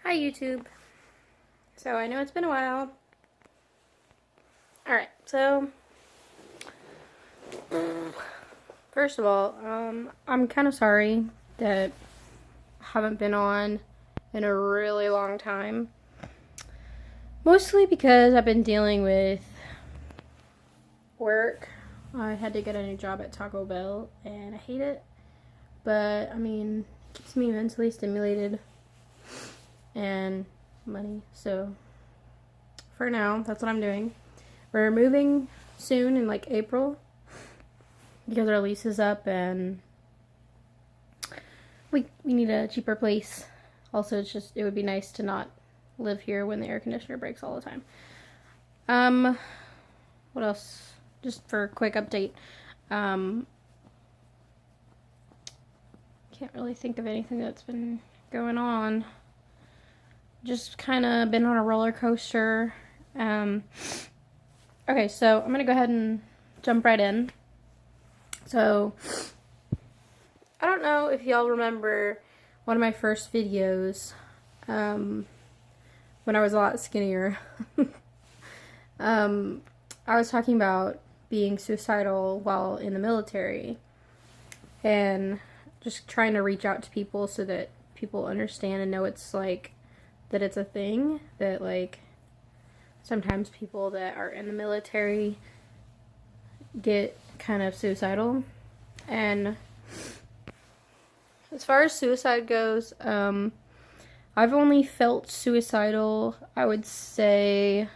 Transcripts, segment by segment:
Hi YouTube. So I know it's been a while. Alright, so first of all, I'm kind of sorry that I haven't been on in a really long time. Mostly because I've been dealing with work. I had to get a new job at Taco Bell and I hate it. But I mean, it keeps me mentally stimulated and money. So for now, that's what I'm doing. We're moving soon in like April because our lease is up and we need a cheaper place. Also, it would be nice to not live here when the air conditioner breaks all the time. What else? Just for a quick update. Can't really think of anything that's been going on. Just kind of been on a roller coaster. Okay, so I'm gonna go ahead and jump right in. So, I don't know if y'all remember one of my first videos, when I was a lot skinnier. I was talking about being suicidal while in the military, and just trying to reach out to people so that people understand and know it's like, that it's a thing, that like, sometimes people that are in the military get kind of suicidal. And as far as suicide goes, I've only felt suicidal, I would say,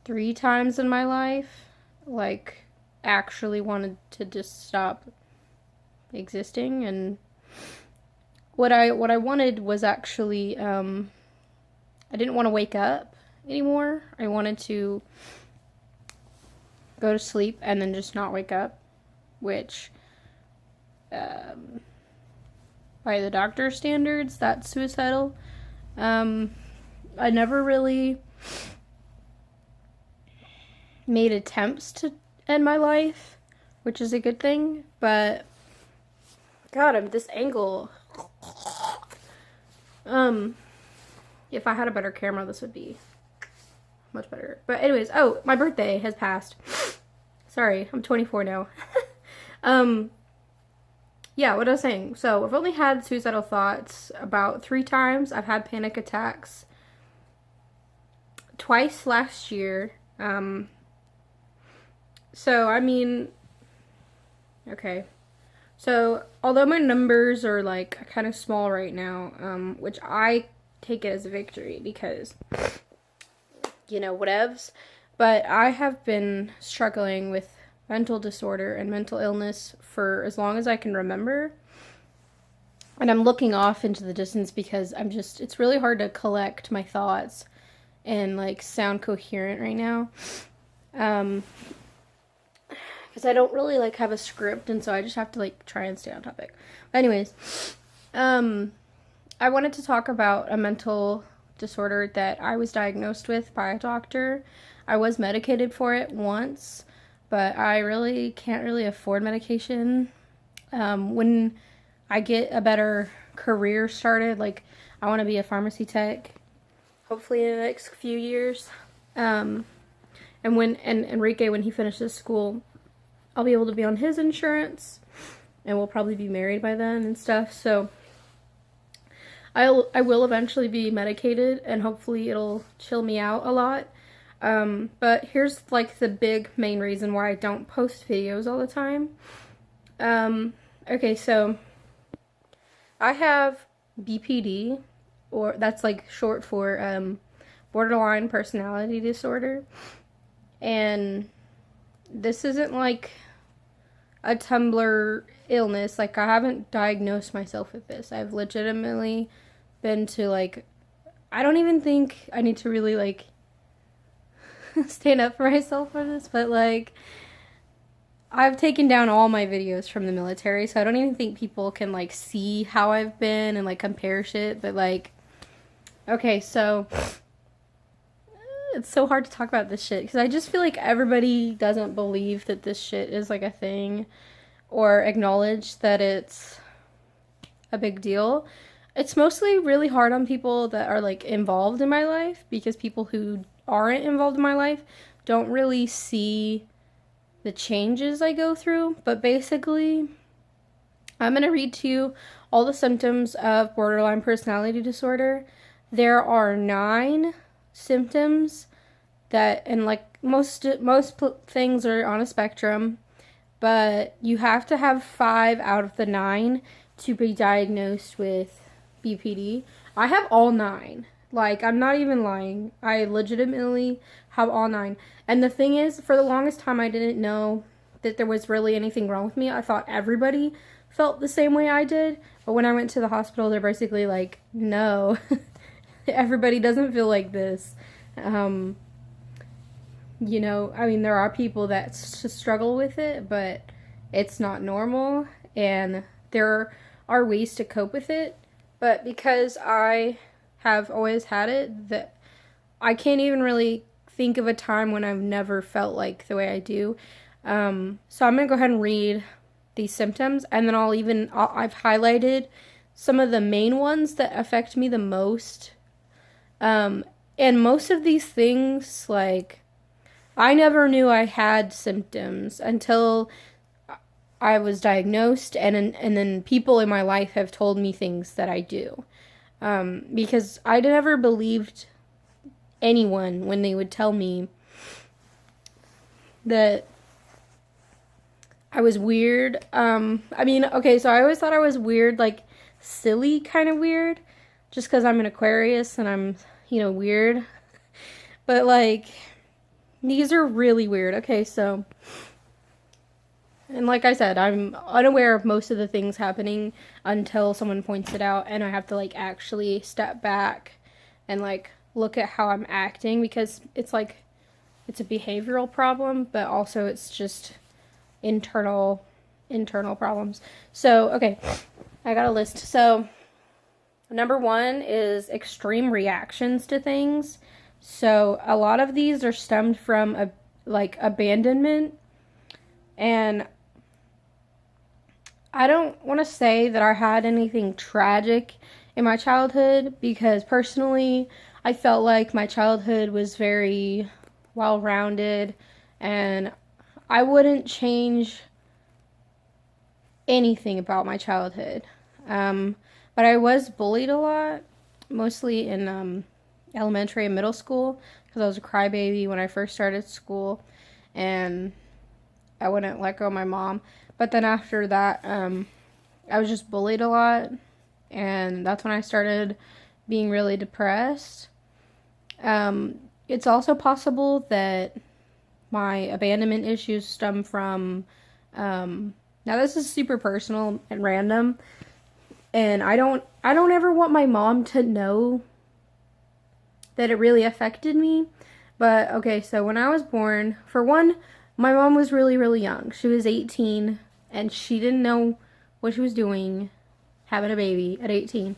3 times in my life. Like, actually wanted to just stop existing. And what I wanted was actually, I didn't want to wake up anymore. I wanted to go to sleep and then just not wake up, which, by the doctor's standards, that's suicidal. I never really made attempts to end my life, which is a good thing, but God, this angle. If I had a better camera, this would be much better. But anyways, oh, my birthday has passed. Sorry, I'm 24 now. Yeah, what I was saying. So, I've only had suicidal thoughts about 3 times. I've had panic attacks twice last year. So, I mean, okay. So, although my numbers are like kind of small right now, which I take it as a victory because, you know, whatevs. But I have been struggling with mental disorder and mental illness for as long as I can remember. And I'm looking off into the distance because it's really hard to collect my thoughts and like sound coherent right now. Because I don't really like have a script, and so I just have to like try and stay on topic. But anyways, I wanted to talk about a mental disorder that I was diagnosed with by a doctor. I was medicated for it once, but I really can't really afford medication. When I get a better career started, like I want to be a pharmacy tech, hopefully in the next few years. And Enrique, when he finishes school, I'll be able to be on his insurance, and we'll probably be married by then and stuff. So I will eventually be medicated, and hopefully it'll chill me out a lot. But here's like the big main reason why I don't post videos all the time. Okay, so I have BPD, or that's like short for borderline personality disorder. And this isn't like a Tumblr illness. Like, I haven't diagnosed myself with this. I've legitimately been to, like, I don't even think I need to really, like, stand up for myself for this, but, like, I've taken down all my videos from the military, so I don't even think people can, like, see how I've been and, like, compare shit, but, like, okay, so it's so hard to talk about this shit because I just feel like everybody doesn't believe that this shit is like a thing or acknowledge that it's a big deal. It's mostly really hard on people that are like involved in my life, because people who aren't involved in my life don't really see the changes I go through. But basically, I'm going to read to you all the symptoms of borderline personality disorder. There are 9 symptoms that, and like most things are on a spectrum, but you have to have 5 out of the 9 to be diagnosed with BPD. I have all 9. Like, I'm not even lying. I legitimately have all 9. And the thing is, for the longest time, I didn't know that there was really anything wrong with me. I thought everybody felt the same way I did. But when I went to the hospital, they're basically like, no, everybody doesn't feel like this. You know, I mean, there are people that struggle with it, but it's not normal, and there are ways to cope with it. But because I have always had it, that I can't even really think of a time when I've never felt like the way I do. So I'm gonna go ahead and read these symptoms, and then I've highlighted some of the main ones that affect me the most. And most of these things, like, I never knew I had symptoms until I was diagnosed, and then people in my life have told me things that I do. Because I never believed anyone when they would tell me that I was weird. I mean, okay, so I always thought I was weird, like silly kind of weird, just because I'm an Aquarius and I'm, weird. But like, these are really weird. Okay, so, and like I said, I'm unaware of most of the things happening until someone points it out, and I have to like actually step back and like look at how I'm acting, because it's like, it's a behavioral problem, but also it's just internal problems. So, okay, I got a list. So, number 1 is extreme reactions to things. So, a lot of these are stemmed from abandonment, and I don't want to say that I had anything tragic in my childhood, because personally, I felt like my childhood was very well-rounded, and I wouldn't change anything about my childhood. But I was bullied a lot, mostly in elementary and middle school, because I was a crybaby when I first started school, and I wouldn't let go of my mom. But then after that, I was just bullied a lot, and that's when I started being really depressed. It's also possible that my abandonment issues stem from, now this is super personal and random, and I don't ever want my mom to know that it really affected me. But okay, so when I was born, for one, my mom was really, really young. She was 18, and she didn't know what she was doing having a baby at 18.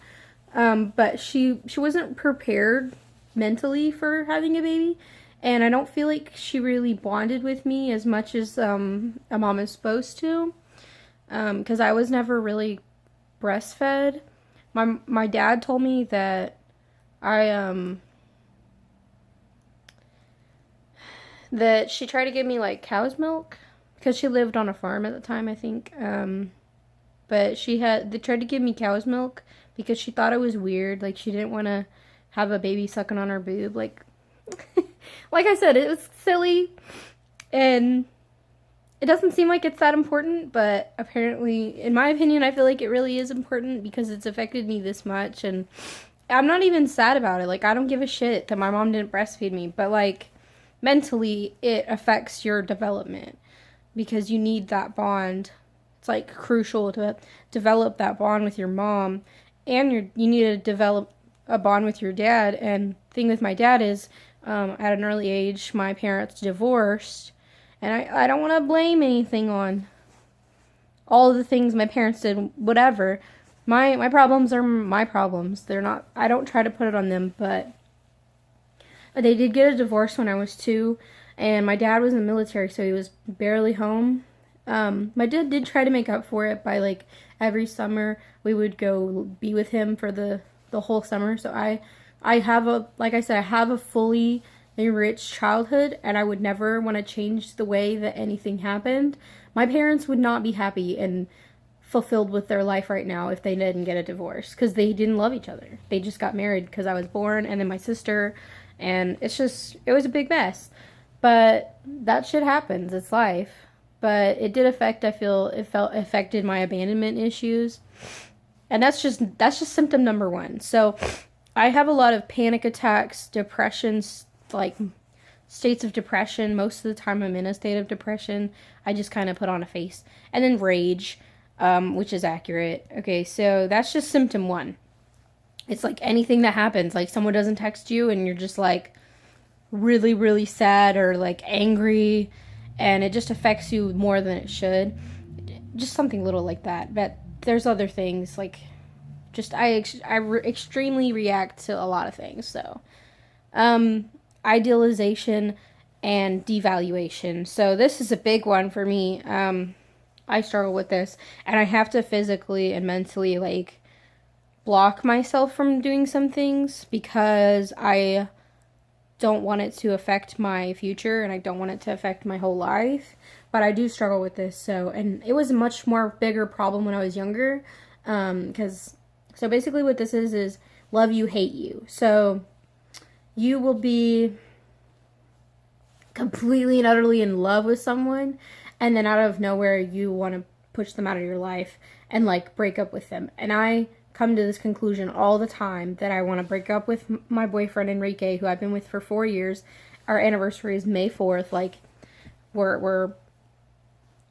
But she wasn't prepared mentally for having a baby, and I don't feel like she really bonded with me as much as a mom is supposed to, because I was never really breastfed. My dad told me that that she tried to give me like cow's milk, because she lived on a farm at the time, I think. But they tried to give me cow's milk because she thought it was weird. Like, she didn't want to have a baby sucking on her boob. Like, like I said, it was silly, and it doesn't seem like it's that important, but apparently, in my opinion, I feel like it really is important, because it's affected me this much, and I'm not even sad about it. Like, I don't give a shit that my mom didn't breastfeed me, but like, mentally, it affects your development, because you need that bond. It's like crucial to develop that bond with your mom, and you need to develop a bond with your dad. And the thing with my dad is, at an early age, my parents divorced, and I don't want to blame anything on all of the things my parents did, whatever. My problems are my problems. They're not, I don't try to put it on them, but they did get a divorce when I was 2, and my dad was in the military, so he was barely home. My dad did try to make up for it by like every summer we would go be with him for the whole summer. So I have a, like I said, I have a fully enriched childhood, and I would never want to change the way that anything happened. My parents would not be happy and fulfilled with their life right now if they didn't get a divorce, because they didn't love each other. They just got married because I was born, and then my sister, and it was a big mess. But that shit happens. It's life. But it did affect, affected my abandonment issues. And that's just symptom number one. So I have a lot of panic attacks, depressions, like states of depression. Most of the time I'm in a state of depression. I just kind of put on a face. And then rage, which is accurate. Okay, so that's just symptom one. It's like anything that happens, like someone doesn't text you and you're just like really, really sad or like angry, and it just affects you more than it should. Just something little like that. But there's other things, like just extremely react to a lot of things. So idealization and devaluation. So this is a big one for me. I struggle with this, and I have to physically and mentally like block myself from doing some things because I don't want it to affect my future, and I don't want it to affect my whole life. But I do struggle with this. So, and it was a much more bigger problem when I was younger. So basically what this is love you, hate you. So you will be completely and utterly in love with someone, and then out of nowhere you want to push them out of your life and like break up with them. And I come to this conclusion all the time that I want to break up with my boyfriend Enrique, who I've been with for 4 years. Our anniversary is May 4th. Like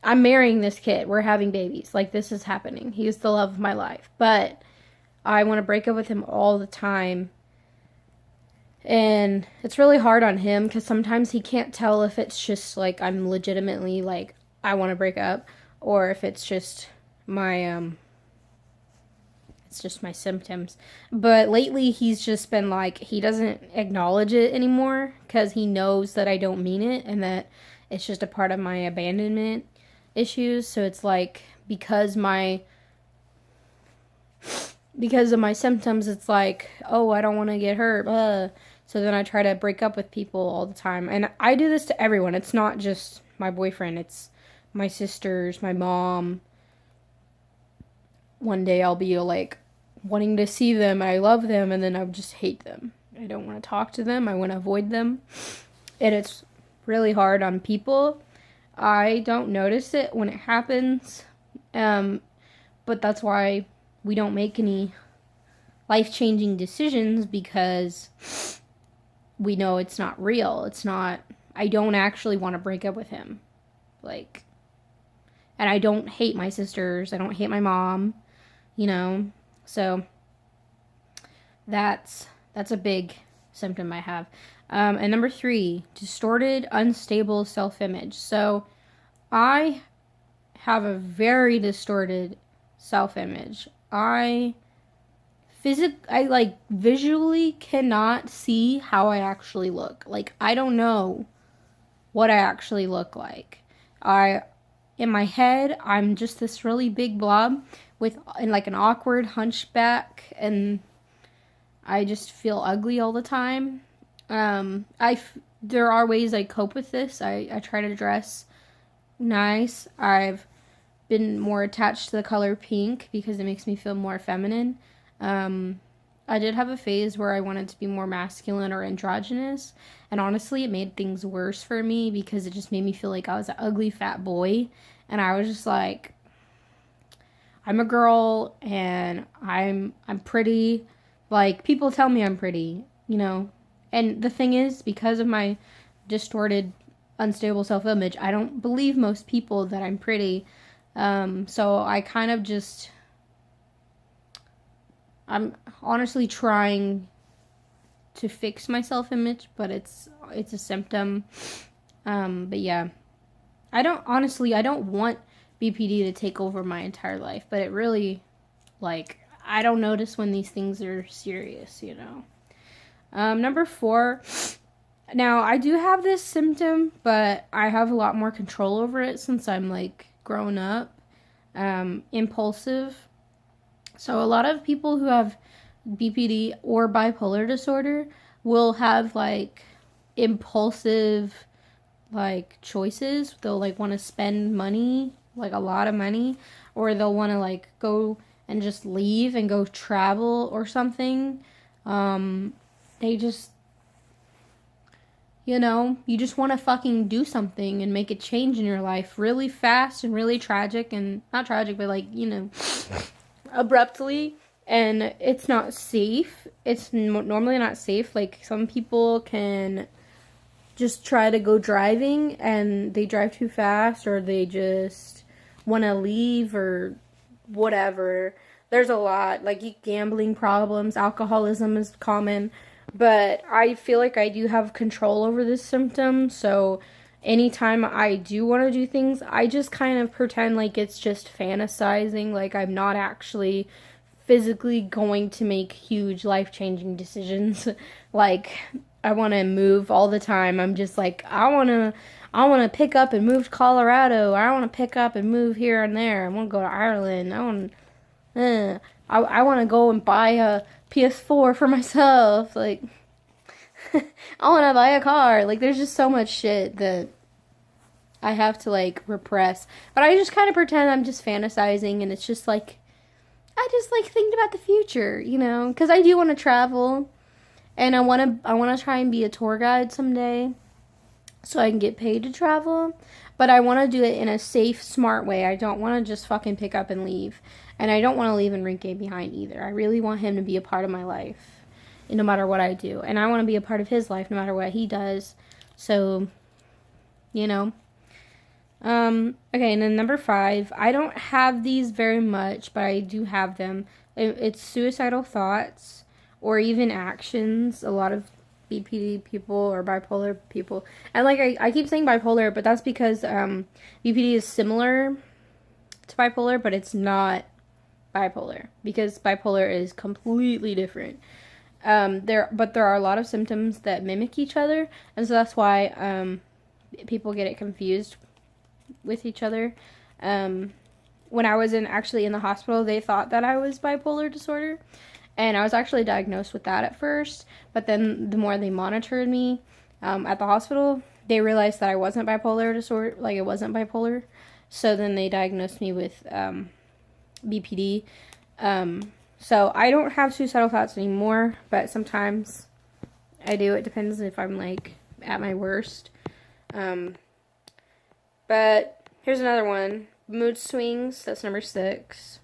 I'm marrying this kid. We're having babies. Like, this is happening. He is the love of my life. But I want to break up with him all the time. And it's really hard on him because sometimes he can't tell if it's just like I'm legitimately like I want to break up, or if it's just my symptoms. But lately he's just been like, he doesn't acknowledge it anymore because he knows that I don't mean it and that it's just a part of my abandonment issues. So it's like because of my symptoms, it's like, oh, I don't want to get hurt. So then I try to break up with people all the time. And I do this to everyone. It's not just my boyfriend. It's my sisters, my mom. One day I'll be like wanting to see them. I love them. And then I just hate them. I don't want to talk to them. I want to avoid them. And it's really hard on people. I don't notice it when it happens. But that's why we don't make any life-changing decisions, because we know it's not real. It's not, I don't actually want to break up with him. Like, and I don't hate my sisters. I don't hate my mom, you know. So that's a big symptom I have. And number 3, distorted, unstable self-image. So I have a very distorted self-image. I like visually cannot see how I actually look. Like, I don't know what I actually look like. In my head, I'm just this really big blob and like an awkward hunchback, and I just feel ugly all the time. There are ways I cope with this. I try to dress nice. I've been more attached to the color pink because it makes me feel more feminine. I did have a phase where I wanted to be more masculine or androgynous, and honestly it made things worse for me because it just made me feel like I was an ugly fat boy, and I was just like, I'm a girl and I'm pretty. Like, people tell me I'm pretty, you know. And the thing is, because of my distorted, unstable self-image, I don't believe most people that I'm pretty. So I kind of just, I'm honestly trying to fix my self-image, but it's a symptom. But yeah, I don't want BPD to take over my entire life, but it really, like, I don't notice when these things are serious, you know. Number 4, now I do have this symptom, but I have a lot more control over it since I'm like grown up. impulsive. So a lot of people who have BPD or bipolar disorder will have like impulsive like choices. They'll like want to spend money, like a lot of money, or they'll want to like go and just leave and go travel or something. They just, you just want to fucking do something and make a change in your life really fast and really tragic, and not tragic, but like, abruptly. And it's not safe. It's normally not safe. Like, some people can just try to go driving and they drive too fast, or they just want to leave, or whatever. There's a lot, like gambling problems, alcoholism is common, but I feel like I do have control over this symptom. So anytime I do want to do things, I just kind of pretend like it's just fantasizing, like I'm not actually physically going to make huge life-changing decisions. Like, I want to move all the time. I'm just like, I want to pick up and move to Colorado. I want to pick up and move here and there. I want to go to Ireland. I want to go and buy a PS4 for myself. Like, I want to buy a car. Like, there's just so much shit that I have to, like, repress. But I just kind of pretend I'm just fantasizing, and it's just like, I just like thinking about the future, because I do want to travel, and I want to try and be a tour guide someday, so I can get paid to travel. But I want to do it in a safe, smart way. I don't want to just fucking pick up and leave, and I don't want to leave Enrique behind either. I really want him to be a part of my life, no matter what I do, and I want to be a part of his life, no matter what he does. So, okay, and then number 5, I don't have these very much, but I do have them. It's suicidal thoughts or even actions. A lot of BPD people or bipolar people, and like I keep saying bipolar, but that's because BPD is similar to bipolar, but it's not bipolar, because bipolar is completely different. There are a lot of symptoms that mimic each other, and so that's why people get it confused with each other. When I was actually in the hospital, they thought that I was bipolar disorder, and I was actually diagnosed with that at first. But then the more they monitored me at the hospital, they realized that I wasn't bipolar disorder, like it wasn't bipolar. So then they diagnosed me with BPD. So I don't have suicidal thoughts anymore, but sometimes I do. It depends if I'm like at my worst. But here's another one. Mood swings. That's number 6.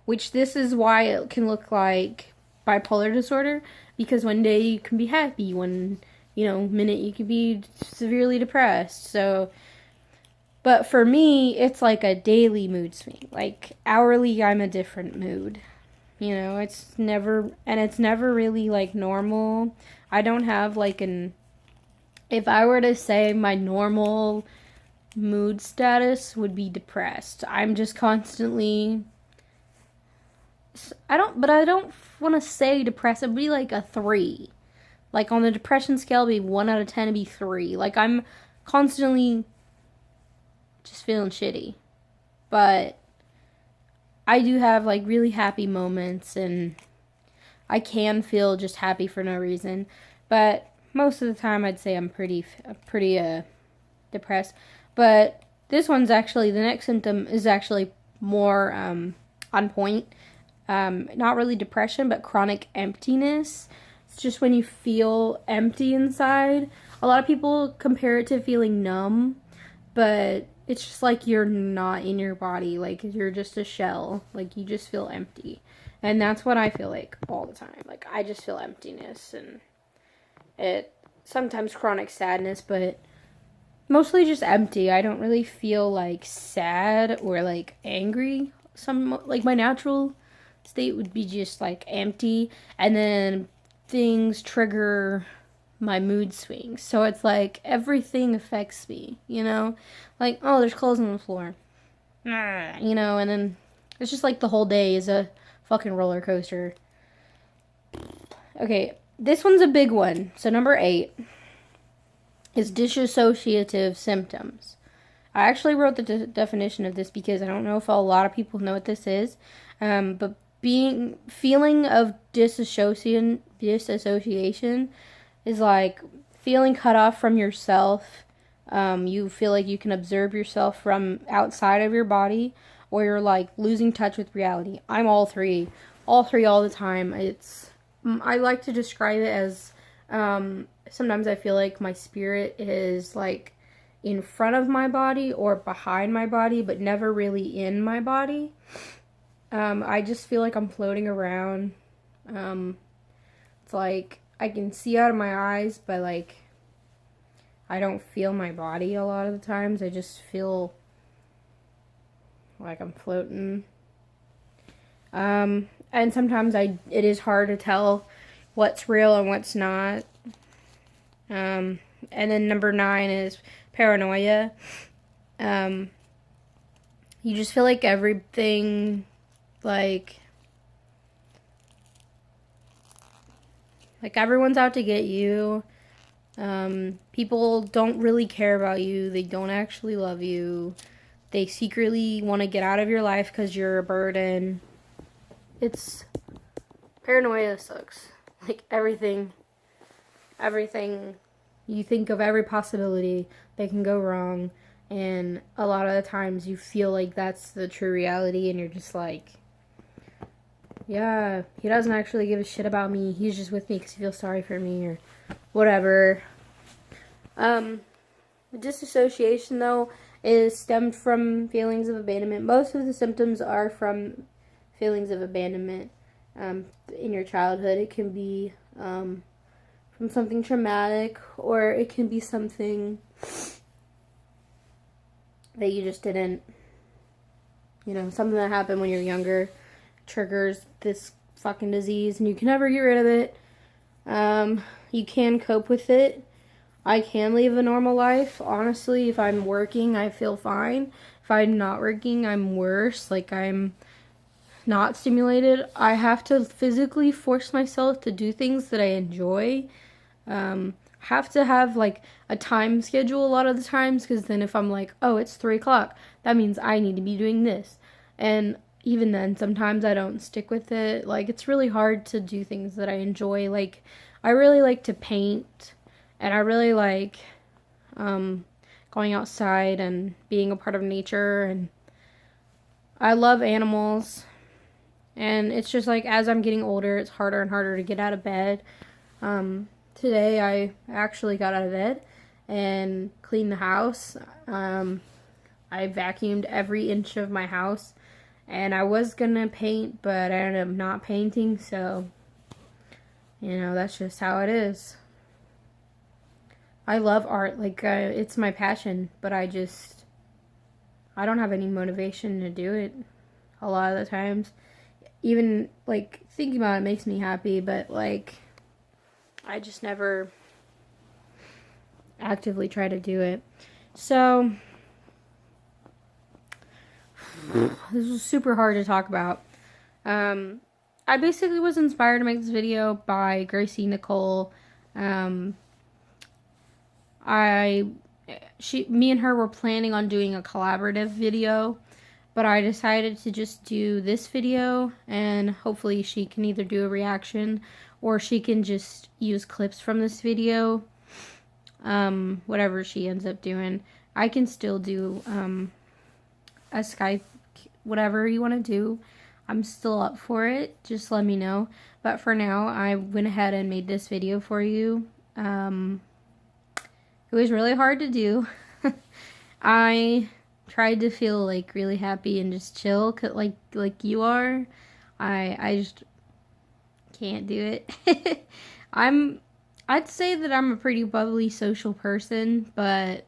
Which this is why it can look like bipolar disorder. Because one day you can be happy. One, minute you can be severely depressed. So, but for me, it's like a daily mood swing. Like, hourly, I'm a different mood. It's never really like normal. I don't have like if I were to say my normal mood status would be depressed. I'm just constantly, I don't want to say depressed. It would be like a 3. Like, on the depression scale, it'd be 1 out of 10, it'd be 3. Like, I'm constantly just feeling shitty. But I do have like really happy moments, and I can feel just happy for no reason. But most of the time, I'd say I'm pretty depressed. But this one's actually, the next symptom is actually more on point. Not really depression, but chronic emptiness. It's just when you feel empty inside. A lot of people compare it to feeling numb, but it's just like you're not in your body. Like, you're just a shell. Like, you just feel empty. And that's what I feel like all the time. Like, I just feel emptiness, and it sometimes chronic sadness, but mostly just empty. I don't really feel like sad or like angry. Like, my natural state would be just like empty, and then things trigger my mood swings. So it's like everything affects me, like, oh, there's clothes on the floor, and then it's just like the whole day is a fucking roller coaster. Okay, this one's a big one. So number 8 is dissociative symptoms. I actually wrote the definition of this because I don't know if a lot of people know what this is. But feeling of disassociation is like feeling cut off from yourself. You feel like you can observe yourself from outside of your body, or you're like losing touch with reality. I'm all three all the time. I like to describe it as sometimes I feel like my spirit is like in front of my body or behind my body, but never really in my body. I just feel like I'm floating around. It's like I can see out of my eyes, but like I don't feel my body a lot of the times. I just feel like I'm floating. And sometimes it is hard to tell what's real and what's not. And then number 9 is paranoia. You just feel like everything, like everyone's out to get you. People don't really care about you. They don't actually love you. They secretly want to get out of your life because you're a burden. Paranoia sucks. Like everything, you think of every possibility that can go wrong, and a lot of the times you feel like that's the true reality, and you're just like, yeah, he doesn't actually give a shit about me. He's just with me because he feels sorry for me or whatever. Disassociation, though, is stemmed from feelings of abandonment. Most of the symptoms are from feelings of abandonment in your childhood. It can be from something traumatic, or it can be something that you just didn't, something that happened when you're younger triggers this fucking disease, and you can never get rid of it. You can cope with it. I can live a normal life. Honestly, if I'm working, I feel fine. If I'm not working, I'm worse. Like, I'm not stimulated. I have to physically force myself to do things that I enjoy. Have to have like a time schedule a lot of the times, because then if I'm like, oh, it's 3 o'clock, that means I need to be doing this. And even then, sometimes I don't stick with it. Like, it's really hard to do things that I enjoy. Like, I really like to paint, and I really like going outside and being a part of nature, and I love animals. And it's just like, as I'm getting older, it's harder and harder to get out of bed. Today I actually got out of bed and cleaned the house. I vacuumed every inch of my house, and I was gonna paint, but I ended up not painting, so that's just how it is. I love art, like it's my passion, but I don't have any motivation to do it a lot of the times. Even like thinking about it makes me happy, but like I just never actively try to do it. So this was super hard to talk about. I basically was inspired to make this video by Niccole. Me and her were planning on doing a collaborative video, but I decided to just do this video, and hopefully she can either do a reaction or she can just use clips from this video. Whatever she ends up doing. I can still do a Skype, whatever you want to do. I'm still up for it. Just let me know. But for now, I went ahead and made this video for you. It was really hard to do. I tried to feel like really happy and just chill, like you are. I just can't do it. I'd say that I'm a pretty bubbly social person, but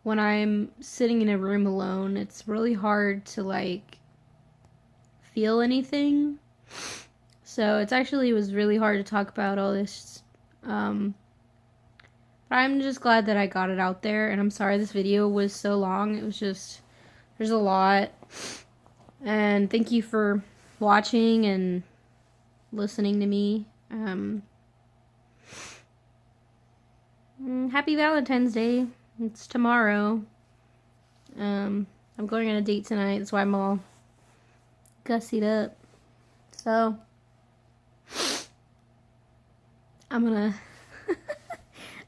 when I'm sitting in a room alone, it's really hard to like feel anything. So it was really hard to talk about all this. But I'm just glad that I got it out there, and I'm sorry this video was so long. It was just, there's a lot. And thank you for watching and listening to me. Happy Valentine's Day. It's tomorrow. I'm going on a date tonight. That's why I'm all gussied up. So I'm gonna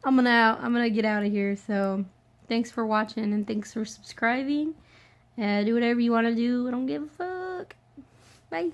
I'm gonna get out of here. So thanks for watching and thanks for subscribing. Do whatever you want to do. I don't give a fuck. Bye.